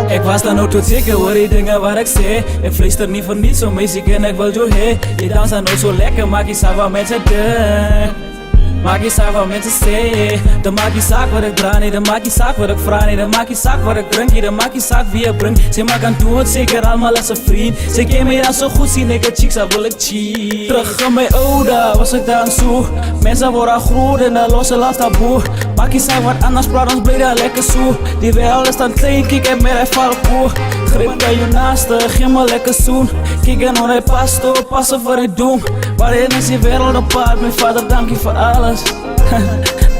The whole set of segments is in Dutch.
Ik was dan ook tot zeker hoor die dingen waar ik zei. Ik fluister niet voor niets, zo meisje en ik wil jou heen. Je dans dan ook zo lekker, maak je saak wat mensen doen. Maak je saak wat mensen zeggen. Dan maak je saak wat ik draai, nee, dan maak je saak wat ik vraag, nee, dan maak je saak wat ik drink, dan maak je saak wie je brengt. Ze mag aan doen het zeker allemaal als een vriend. Ze kan me dan zo goed zien, ik het chicks, dat wil ik cheat. Terug aan mijn oude, was ik dan zo. Mensen worden groot en de losse last taboe. Maak je saak wat anders, praat ons blij dat lekker zo. Die wereld is dan klein, kijk en meer hij valt voor. Grip bij je naaste, geef me lekker zoen. Kijk en hoe hij past, passen voor het doen. Waarin is die wereld op paard, mijn vader dank je voor alles.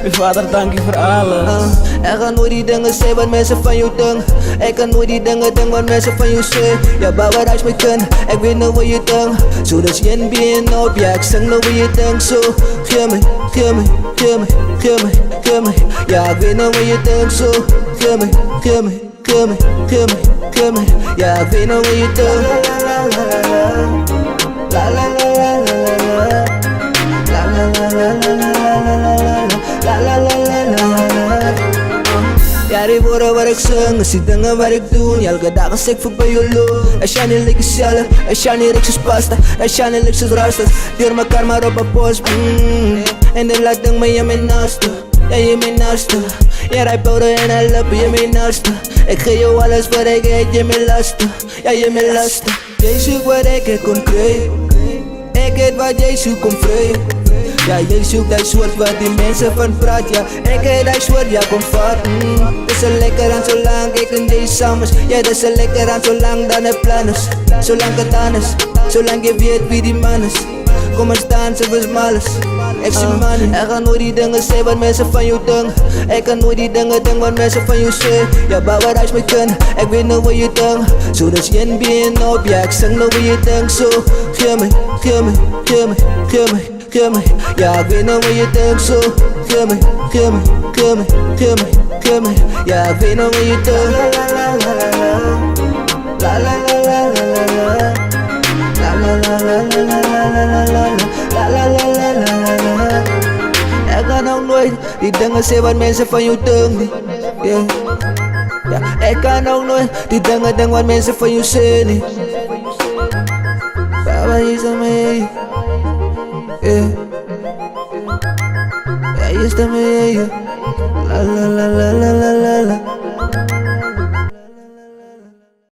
Mijn vader dank je voor alles. Ik ga nooit die dingen zeggen wat mensen van jou denken. Ik kan nooit die dingen denken wat mensen van jou zeggen. Ja, bouw wat als me kan, ik weet nou wat je denkt. Zo dus je bien op, ja ik zing nou wat je denkt. Zo, geef me, geef me, geef me, geef me, geef me. Ja ik weet nou wat je denkt. Zo, geef me, geef me, geef me, geef me, geef me. Ja ik weet nou wat je denkt. La la la la la la. La la la la la la. La la la la la. Ja, die woorden wat ik zing, is die dingen wat ik doe. Elke dag als ik voorbij je loop. Als jij niet lekker zelf, als jij niet riks als pasta, als jij niet lekker als rastas. Deur mekaar maar op een post. En dan laat ding me je mijn naaste. Ja, je mijn naaste. Je rijdt powder en hij lopen, je mijn naaste. Ik geef jou alles wat ik eet, je mijn lasten. Ja, je mijn lasten. Jij zoekt wat ik kon krijgen. Ik eet wat jij zoekt, kom vrij. Ja, jij zoekt dat soort wat die mensen van praat. Ja, ik eet dat soort, ja, kom vat. Het is een lekker aan zolang ik in deze summers. Ja, het is een lekker aan zolang dan het plan is. Zolang het aan is, zolang je weet wie die man is. Kom eens dansen, we smalles. Ik zie money. Ik ga nooit die dingen zeggen wat mensen van jou denken. Ik kan nooit die dingen denken wat mensen van jou zeggen. Ja, bouw wat als me kan, ik weet nou wat je denkt. Zo dus je bien op, ja ik zing nou wat je denkt. Zo, geef me, geef me, geef me, geef me, geef me. Ja ik weet nou wat je denkt. Zo, geef me, geef me, geef me, geef me, geef me. Ja ik weet nou wat je denkt. La la la la la la. La la la la la la la la. La la la la la la. Ik kan ook nooit die dingen zeggen wat mensen van jou denken. Yeah. Ja, ik kan ook nooit die dingen denken wat mensen van jou zeggen. Baba is aan mij. Yeah. Ja, je is aan mij. La la la la.